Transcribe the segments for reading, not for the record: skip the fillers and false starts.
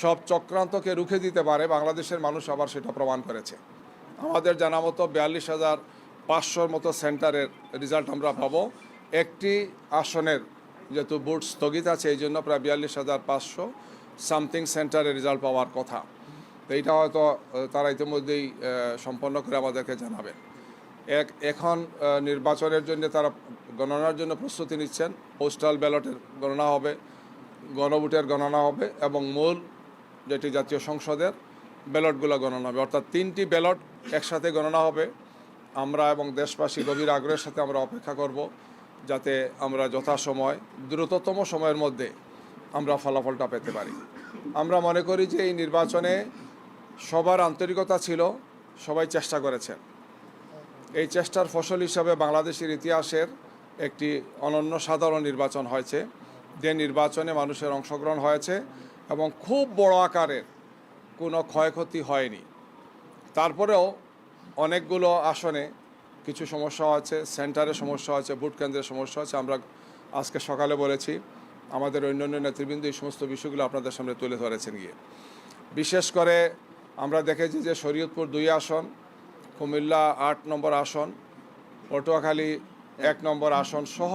সব চক্রান্তকে রুখে দিতে পারে বাংলাদেশের মানুষ আবার সেটা প্রমাণ করেছে। আমাদের জানা মতো 42,500 মতো সেন্টারের রেজাল্ট আমরা পাবো। একটি আসনের যেহেতু ভোট স্থগিত আছে এই জন্য প্রায় 42,500 সামথিং সেন্টারের রেজাল্ট পাওয়ার কথা। তো এইটা হয়তো তারা ইতিমধ্যেই সম্পন্ন করে আমাদেরকে জানাবেন। এখন নির্বাচনের জন্য তারা গণনার জন্য প্রস্তুতি নিচ্ছেন। পোস্টাল ব্যালটের গণনা হবে, গণভোটের গণনা হবে এবং মূল যেটি জাতীয় সংসদের ব্যালটগুলো গণনা হবে। অর্থাৎ 3টি ব্যালট একসাথে গণনা হবে। আমরা এবং দেশবাসী গভীর আগ্রহের সাথে আমরা অপেক্ষা করব যাতে আমরা যথাসময় দ্রুততম সময়ের মধ্যে আমরা ফলাফলটা পেতে পারি। আমরা মনে করি যে এই নির্বাচনে সবার আন্তরিকতা ছিল, সবাই চেষ্টা করেছেন। এই চেষ্টার ফসল হিসাবে বাংলাদেশের ইতিহাসের একটি অনন্য সাধারণ নির্বাচন হয়েছে, যে নির্বাচনে মানুষের অংশগ্রহণ হয়েছে এবং খুব বড় আকারের কোনো ক্ষয়ক্ষতি হয়নি। তারপরেও অনেকগুলো আসনে কিছু সমস্যা আছে, সেন্টারে সমস্যা আছে, ভোট কেন্দ্রের সমস্যা আছে। আমরা আজকে সকালে বলেছি, আমাদের অন্যান্য নেতৃবৃন্দ এই সমস্ত বিষয়গুলো আপনাদের সামনে তুলে ধরেছেন গিয়ে। বিশেষ করে আমরা দেখেছি যে শরীয়তপুর 2 আসন, কুমিল্লা 8 নম্বর আসন, পটুয়াখালী 1 নম্বর আসন সহ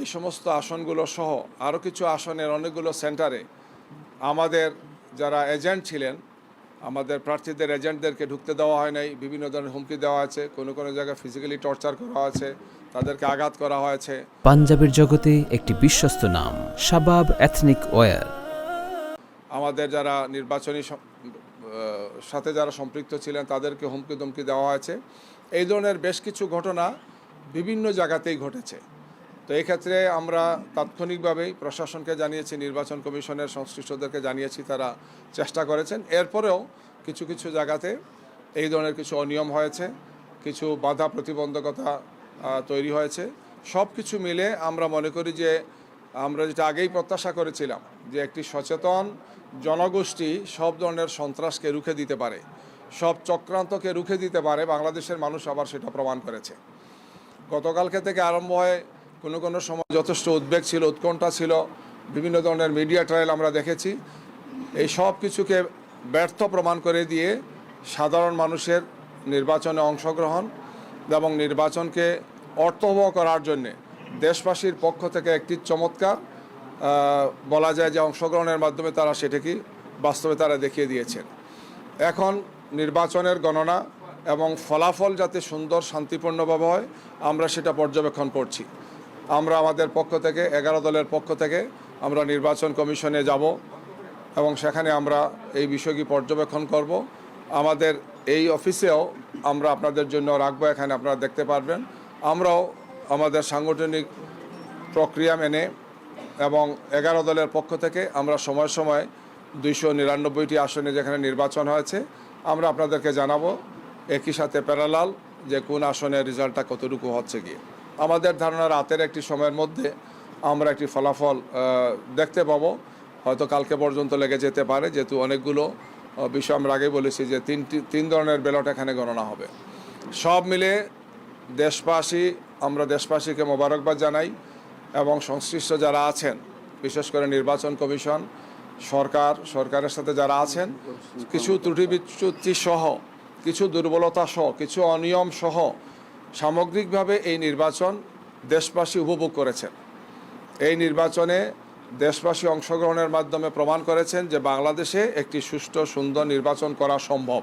এই সমস্ত আসনগুলো সহ আরও কিছু আসনের অনেকগুলো সেন্টারে আমাদের যারা এজেন্ট ছিলেন, আমাদের প্রার্থীদের এজেন্টদেরকে ঢুকতে দেওয়া হয় নাই। বিভিন্ন ধরনের হুমকি দেওয়া আছে, কোনো কোনো জায়গায় ফিজিক্যালি টর্চার করা হয়েছে, তাদেরকে আঘাত করা হয়েছে। পাঞ্জাবের জগতে একটি বিশ্বস্ত নাম শাবাব এথনিক ওয়্যার। আমাদের যারা নির্বাচনী সাথে যারা সম্পৃক্ত ছিলেন তাদেরকে হুমকি ধমকি দেওয়া হয়েছে। এই ধরনের বেশ কিছু ঘটনা বিভিন্ন জায়গাতেই ঘটেছে। তো এই ক্ষেত্রে আমরা তাৎক্ষণিকভাবেই প্রশাসনকে জানিয়েছি, নির্বাচন কমিশনের সংশ্লিষ্টদেরকে জানিয়েছি, তারা চেষ্টা করেছেন। এরপরেও কিছু কিছু জায়গাতে এই ধরনের কিছু অনিয়ম হয়েছে, কিছু বাধা প্রতিবন্ধকতা তৈরি হয়েছে। সব কিছু মিলে আমরা মনে করি যে আমরা যেটা আগেই প্রত্যাশা করেছিলাম যে একটি সচেতন জনগোষ্ঠী সব ধরনের সন্ত্রাসকে রুখে দিতে পারে, সব চক্রান্তকে রুখে দিতে পারে, বাংলাদেশের মানুষ আবার সেটা প্রমাণ করেছে। গতকালকে থেকে আরম্ভ হয়ে কোনো কোনো সময় যথেষ্ট উদ্বেগ ছিল, উৎকণ্ঠা ছিল, বিভিন্ন ধরনের মিডিয়া ট্রায়াল আমরা দেখেছি। এই সব কিছুকে ব্যর্থ প্রমাণ করে দিয়ে সাধারণ মানুষের নির্বাচনে অংশগ্রহণ এবং নির্বাচনকে অর্থবহ করার জন্যে দেশবাসীর পক্ষ থেকে একটি চমৎকার বলা যায় যে অংশগ্রহণের মাধ্যমে তারা সেটাকে বাস্তবে তারা দেখিয়ে দিয়েছেন। এখন নির্বাচনের গণনা এবং ফলাফল যাতে সুন্দর শান্তিপূর্ণভাবে হয় আমরা সেটা পর্যবেক্ষণ করছি। আমরা আমাদের পক্ষ থেকে 11 দলের পক্ষ থেকে আমরা নির্বাচন কমিশনে যাব এবং সেখানে আমরা এই বিষয়টি পর্যবেক্ষণ করব। আমাদের এই অফিসেও আমরা আপনাদের জন্য রাখবো, এখানে আপনারা দেখতে পারবেন। আমরাও আমাদের সাংগঠনিক প্রক্রিয়া মেনে এবং 11 দলের পক্ষ থেকে আমরা সময় সময় 299টি আসনে যেখানে নির্বাচন হয়েছে আমরা আপনাদেরকে জানাবো, একই সাথে প্যারালাল যে কোন আসনের রেজাল্টটা কতটুকু হচ্ছে গিয়ে। আমাদের ধারণা রাতের একটি সময়ের মধ্যে আমরা একটি ফলাফল দেখতে পাবো, হয়তো কালকে পর্যন্ত লেগে যেতে পারে, যেহেতু অনেকগুলো বিষয় আমরা আগেই বলেছি যে 3 ধরনের ব্যালট এখানে গণনা হবে। সব মিলে আমরা দেশবাসীকে মোবারকবাদ জানাই এবং সংশ্লিষ্ট যারা আছেন, বিশেষ করে নির্বাচন কমিশন, সরকারের সাথে যারা আছেন, কিছু ত্রুটি বিচ্যুতি সহ, কিছু দুর্বলতা সহ, কিছু অনিয়ম সহ সামগ্রিকভাবে এই নির্বাচন দেশবাসী উপভোগ করেছেন। এই নির্বাচনে দেশবাসী অংশগ্রহণের মাধ্যমে প্রমাণ করেছেন যে বাংলাদেশে একটি সুষ্ঠু সুন্দর নির্বাচন করা সম্ভব।